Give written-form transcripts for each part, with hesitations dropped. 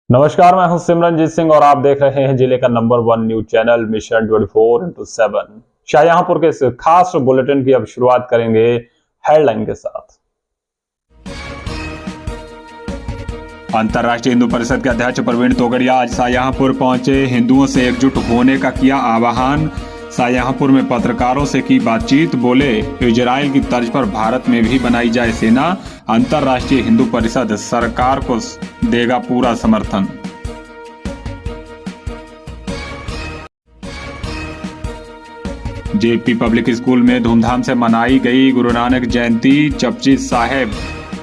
नमस्कार, मैं हूं सिमरनजीत सिंह और आप देख रहे हैं जिले का number 1 news channel mission 24x7। Shahjahanpur के इस खास बुलेटिन की अब शुरुआत करेंगे हेडलाइन के साथ। अंतर्राष्ट्रीय हिंदू परिषद के अध्यक्ष प्रवीण तोगड़िया आज शाहजहांपुर पहुंचे। हिंदुओं से एकजुट होने का किया आह्वान। शाहजहांपुर में पत्रकारों से की बातचीत। बोले, इजराइल की तर्ज पर भारत में भी बनाई जाए सेना। अंतर्राष्ट्रीय हिंदू परिषद सरकार को देगा पूरा समर्थन। जेपी पब्लिक स्कूल में धूमधाम से मनाई गई गुरु नानक जयंती। जपजी साहेब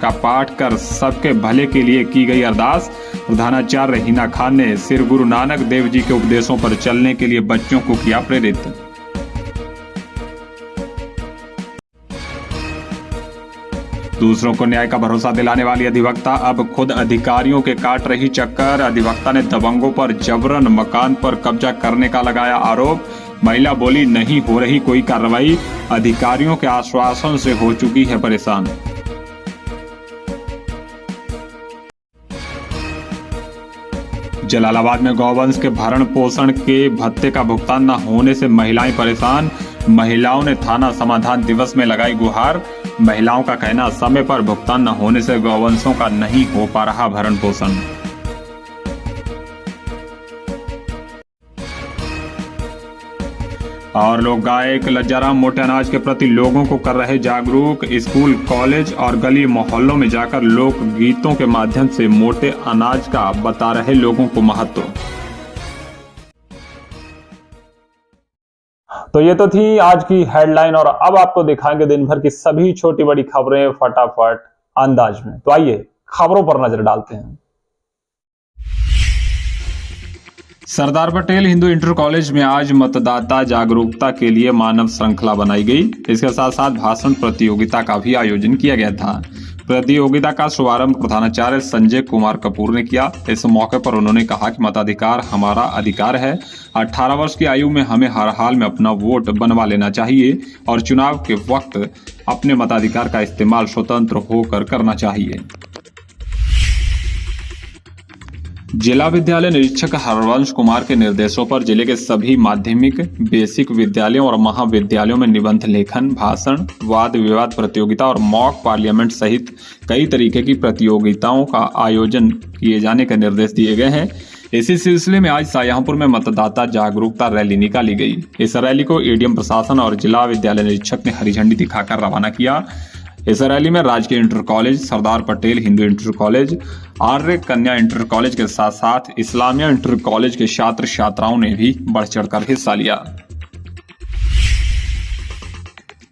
का पाठ कर सबके भले के लिए की गई अरदास। प्रधानाचार्य हिना खान ने श्री गुरु नानक देव जी के उपदेशों पर चलने के लिए बच्चों को किया प्रेरित। दूसरों को न्याय का भरोसा दिलाने वाली अधिवक्ता अब खुद अधिकारियों के काट रही चक्कर। अधिवक्ता ने दबंगों पर जबरन मकान पर कब्जा करने का लगाया आरोप। महिला बोली, नहीं हो रही कोई कार्रवाई। अधिकारियों के आश्वासन से हो चुकी है परेशान। जलालाबाद में गौवंश के भरण पोषण के भत्ते का भुगतान न होने से महिलाएं परेशान। महिलाओं ने थाना समाधान दिवस में लगाई गुहार। महिलाओं का कहना, समय पर भुगतान न होने से गौवंशों का नहीं हो पा रहा भरण पोषण। और लोक गायक लज्जाराम मोटे अनाज के प्रति लोगों को कर रहे जागरूक। स्कूल, कॉलेज और गली मोहल्लों में जाकर लोक गीतों के माध्यम से मोटे अनाज का बता रहे लोगों को महत्व। तो ये तो थी आज की हेडलाइन और अब आपको दिखाएंगे दिन भर की सभी छोटी बड़ी खबरें फटाफट अंदाज में। तो आइए खबरों पर नजर डालते हैं। सरदार पटेल हिंदू इंटर कॉलेज में आज मतदाता जागरूकता के लिए मानव श्रृंखला बनाई गई। इसके साथ साथ भाषण प्रतियोगिता का भी आयोजन किया गया था। प्रतियोगिता का शुभारंभ प्रधानाचार्य संजय कुमार कपूर ने किया। इस मौके पर उन्होंने कहा कि मताधिकार हमारा अधिकार है। 18 वर्ष की आयु में हमें हर हाल में अपना वोट बनवा लेना चाहिए और चुनाव के वक्त अपने मताधिकार का इस्तेमाल स्वतंत्र होकर करना चाहिए। जिला विद्यालय निरीक्षक हरवंश कुमार के निर्देशों पर जिले के सभी माध्यमिक, बेसिक विद्यालयों और महाविद्यालयों में निबंध लेखन, भाषण, वाद विवाद प्रतियोगिता और मॉक पार्लियामेंट सहित कई तरीके की प्रतियोगिताओं का आयोजन किए जाने के निर्देश दिए गए हैं। इसी सिलसिले में आज शाहजहांपुर में मतदाता जागरूकता रैली निकाली गई। इस रैली को एडीएम प्रशासन और जिला विद्यालय निरीक्षक ने हरी झंडी दिखाकर रवाना किया। इस रैली में राजकीय inter college, Sardar Patel Hindu inter college, आर्य कन्या इंटर कॉलेज के साथ साथ इस्लामिया इंटर कॉलेज के छात्र छात्राओं ने भी बढ़ चढ़कर हिस्सा लिया।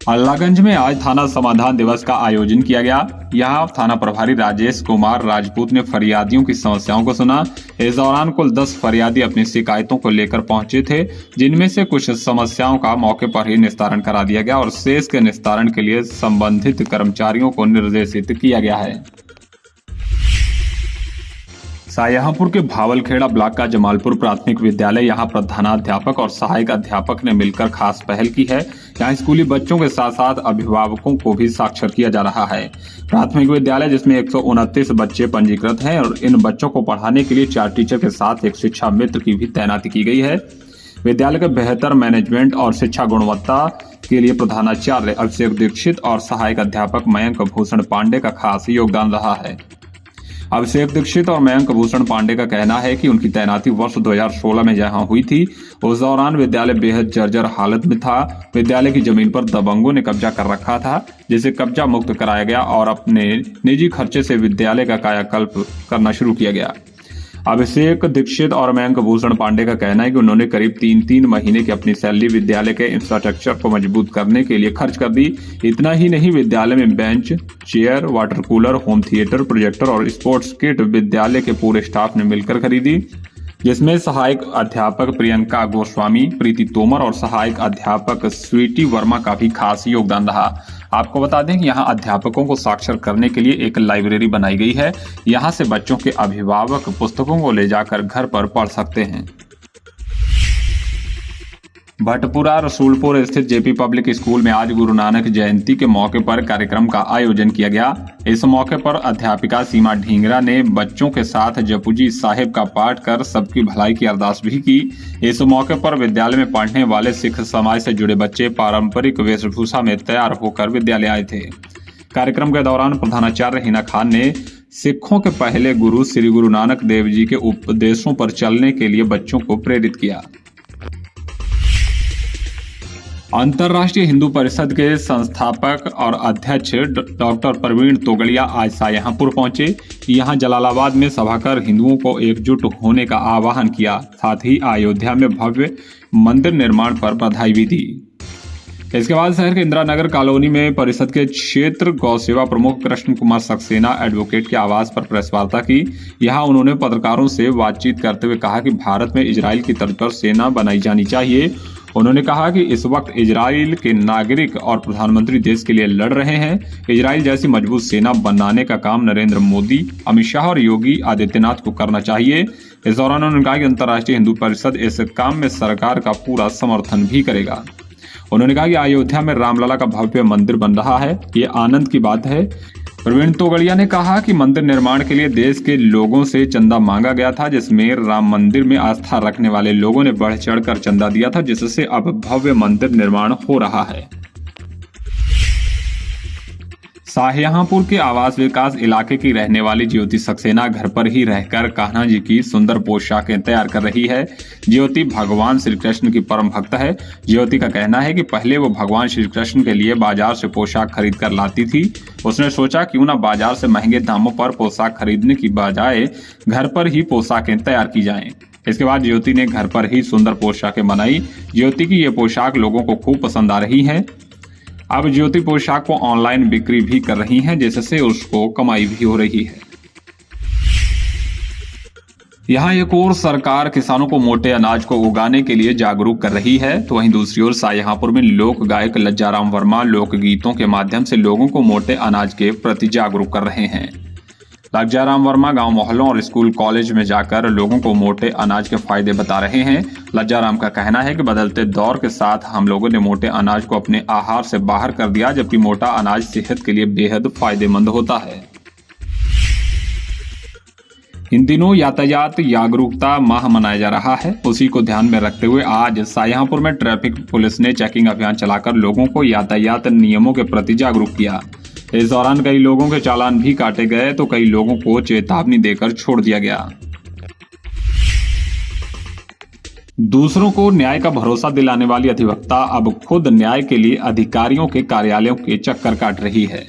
अल्लाहगंज में आज थाना समाधान दिवस का आयोजन किया गया। यहाँ थाना प्रभारी राजेश कुमार राजपूत ने फरियादियों की समस्याओं को सुना। इस दौरान कुल 10 फरियादी अपनी शिकायतों को लेकर पहुंचे थे, जिनमें से कुछ समस्याओं का मौके पर ही निस्तारण करा दिया गया और शेष के निस्तारण के लिए संबंधित कर्मचारियों को निर्देशित किया गया है। शाहजहांपुर के भावलखेड़ा ब्लॉक का जमालपुर प्राथमिक विद्यालय, यहाँ प्रधानाध्यापक और सहायक अध्यापक ने मिलकर खास पहल की है। यहाँ स्कूली बच्चों के साथ साथ अभिभावकों को भी साक्षर किया जा रहा है। प्राथमिक विद्यालय जिसमें 129 बच्चे पंजीकृत हैं और इन बच्चों को पढ़ाने के लिए 4 टीचर के साथ एक शिक्षा मित्र की भी तैनाती की गई है। विद्यालय के बेहतर मैनेजमेंट और शिक्षा गुणवत्ता के लिए प्रधानाचार्य अभिषेक दीक्षित और सहायक अध्यापक मयंक भूषण पांडे का खास योगदान रहा है। अभिषेक दीक्षित और मयंक भूषण पांडे का कहना है कि उनकी तैनाती वर्ष 2016 में जहां हुई थी, उस दौरान विद्यालय बेहद जर्जर हालत में था। विद्यालय की जमीन पर दबंगों ने कब्जा कर रखा था, जिसे कब्जा मुक्त कराया गया और अपने निजी खर्चे से विद्यालय का कायाकल्प करना शुरू किया गया। अभिषेक दीक्षित और मयंक भूषण पांडे का कहना है कि उन्होंने करीब 3 महीने की अपनी सैलरी विद्यालय के इंफ्रास्ट्रक्चर को मजबूत करने के लिए खर्च कर दी। इतना ही नहीं, विद्यालय में bench, chair, water cooler, home theatre, projector और स्पोर्ट्स किट विद्यालय के पूरे स्टाफ ने मिलकर खरीदी, जिसमें सहायक अध्यापक प्रियंका गोस्वामी, प्रीति तोमर और सहायक अध्यापक स्वीटी वर्मा का भी खास योगदान रहा। आपको बता दें कि यहाँ अध्यापकों को साक्षर करने के लिए एक लाइब्रेरी बनाई गई है। यहाँ से बच्चों के अभिभावक पुस्तकों को ले जाकर घर पर पढ़ सकते हैं। भटपुरा रसूलपुर स्थित जेपी पब्लिक स्कूल में आज गुरु नानक जयंती के मौके पर कार्यक्रम का आयोजन किया गया। इस मौके पर अध्यापिका सीमा ढींगरा ने बच्चों के साथ जपुजी साहिब का पाठ कर सबकी भलाई की अरदास भी की। इस मौके पर विद्यालय में पढ़ने वाले सिख समाज से जुड़े बच्चे पारंपरिक वेशभूषा में तैयार होकर विद्यालय आए थे। कार्यक्रम के दौरान प्रधानाचार्य हिना खान ने सिखों के पहले गुरु श्री गुरु नानक देव जी के उपदेशों पर चलने के लिए बच्चों को प्रेरित किया। अंतर्राष्ट्रीय हिंदू परिषद के संस्थापक और अध्यक्ष डॉक्टर प्रवीण तोगड़िया आज शाहजहांपुर पहुंचे। यहां जलालाबाद में सभा कर हिंदुओं को एकजुट होने का आह्वान किया। साथ ही अयोध्या में भव्य मंदिर निर्माण पर बधाई भी दी। इसके बाद शहर के इंदिरा नगर कॉलोनी में परिषद के क्षेत्र गौ सेवा प्रमुख कृष्ण कुमार सक्सेना एडवोकेट के आवास पर प्रेस वार्ता की। यहां उन्होंने पत्रकारों से बातचीत करते हुए कहा कि भारत में इजराइल की तर्ज पर सेना बनाई जानी चाहिए। उन्होंने कहा कि इस वक्त इजराइल के नागरिक और प्रधानमंत्री देश के लिए लड़ रहे हैं। इजराइल जैसी मजबूत सेना बनाने का काम नरेंद्र मोदी, अमित शाह और योगी आदित्यनाथ को करना चाहिए। इस दौरान उन्होंने कहा कि अंतर्राष्ट्रीय हिंदू परिषद इस काम में सरकार का पूरा समर्थन भी करेगा। उन्होंने कहा कि अयोध्या में रामलला का भव्य मंदिर बन रहा है, ये आनंद की बात है। प्रवीण तोगड़िया ने कहा कि मंदिर निर्माण के लिए देश के लोगों से चंदा मांगा गया था, जिसमें राम मंदिर में आस्था रखने वाले लोगों ने बढ़ चढ़कर चंदा दिया था, जिससे अब भव्य मंदिर निर्माण हो रहा है। शाहजहांपुर के आवास विकास इलाके की रहने वाली ज्योति सक्सेना घर पर ही रहकर कान्हा जी की सुंदर पोशाकें तैयार कर रही है। ज्योति भगवान श्री कृष्ण की परम भक्त है। ज्योति का कहना है कि पहले वो भगवान श्री कृष्ण के लिए बाजार से पोशाक खरीद कर लाती थी। उसने सोचा क्यों ना बाजार से महंगे दामों पर पोशाक खरीदने की बजाय घर पर ही पोशाकें तैयार की जाएं। इसके बाद ज्योति ने घर पर ही सुंदर पोशाकें बनाई। ज्योति की ये पोशाक लोगों को खूब पसंद आ रही है। अब ज्योति पोशाक को ऑनलाइन बिक्री भी कर रही हैं, जिससे उसको कमाई भी हो रही है। यहाँ एक और सरकार किसानों को मोटे अनाज को उगाने के लिए जागरूक कर रही है, तो वहीं दूसरी ओर शाहजहांपुर में लोक गायक लज्जाराम वर्मा लोकगीतों के माध्यम से लोगों को मोटे अनाज के प्रति जागरूक कर रहे हैं। लज्जाराम वर्मा गांव मोहल्लों और स्कूल कॉलेज में जाकर लोगों को मोटे अनाज के फायदे बता रहे हैं। लज्जाराम का कहना है कि बदलते दौर के साथ हम लोगों ने मोटे अनाज को अपने आहार से बाहर कर दिया, जबकि मोटा अनाज सेहत के लिए बेहद फायदेमंद होता है। इन दिनों यातायात जागरूकता माह मनाया जा रहा है। उसी को ध्यान में रखते हुए आज शाहजहांपुर में ट्रैफिक पुलिस ने चेकिंग अभियान चलाकर लोगों को यातायात नियमों के प्रति जागरूक किया। इस दौरान कई लोगों के चालान भी काटे गए, तो कई लोगों को चेतावनी देकर छोड़ दिया गया। दूसरों को न्याय का भरोसा दिलाने वाली अधिवक्ता अब खुद न्याय के लिए अधिकारियों के कार्यालयों के चक्कर काट रही है।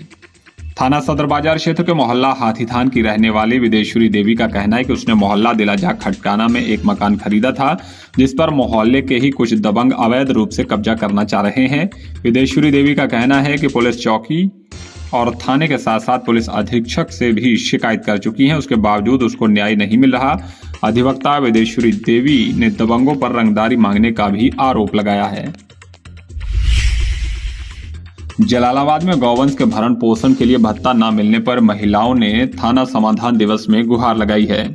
थाना सदर बाजार क्षेत्र के मोहल्ला हाथीथान की रहने वाली विदेश्वरी देवी का कहना है कि उसने मोहल्ला दिलाजा खटकाना में एक मकान खरीदा था, जिस पर मोहल्ले के ही कुछ दबंग अवैध रूप से कब्जा करना चाह रहे हैं। विदेश्वरी देवी का कहना है कि पुलिस चौकी और थाने के साथ साथ पुलिस अधीक्षक से भी शिकायत कर चुकी है, उसके बावजूद उसको न्याय नहीं मिल रहा। अधिवक्ता विदेश्वरी देवी ने दबंगों पर रंगदारी मांगने का भी आरोप लगाया है। जलालाबाद में गौवंश के भरण पोषण के लिए भत्ता न मिलने पर महिलाओं ने थाना समाधान दिवस में गुहार लगाई है।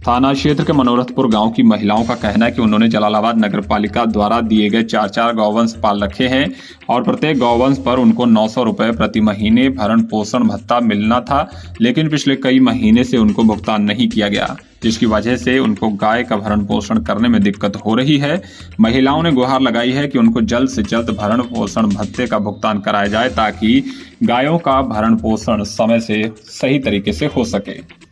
थाना क्षेत्र के मनोरथपुर गांव की महिलाओं का कहना है कि उन्होंने जलालाबाद नगर पालिका द्वारा दिए गए 4 गौवंश पाल रखे हैं और प्रत्येक गौवंश पर उनको 900 रुपए प्रति महीने भरण पोषण भत्ता मिलना था, लेकिन पिछले कई महीने से उनको भुगतान नहीं किया गया, जिसकी वजह से उनको गाय का भरण पोषण करने में दिक्कत हो रही है। महिलाओं ने गुहार लगाई है कि उनको जल्द से जल्द भरण पोषण भत्ते का भुगतान कराया जाए, ताकि गायों का भरण पोषण समय से सही तरीके से हो सके।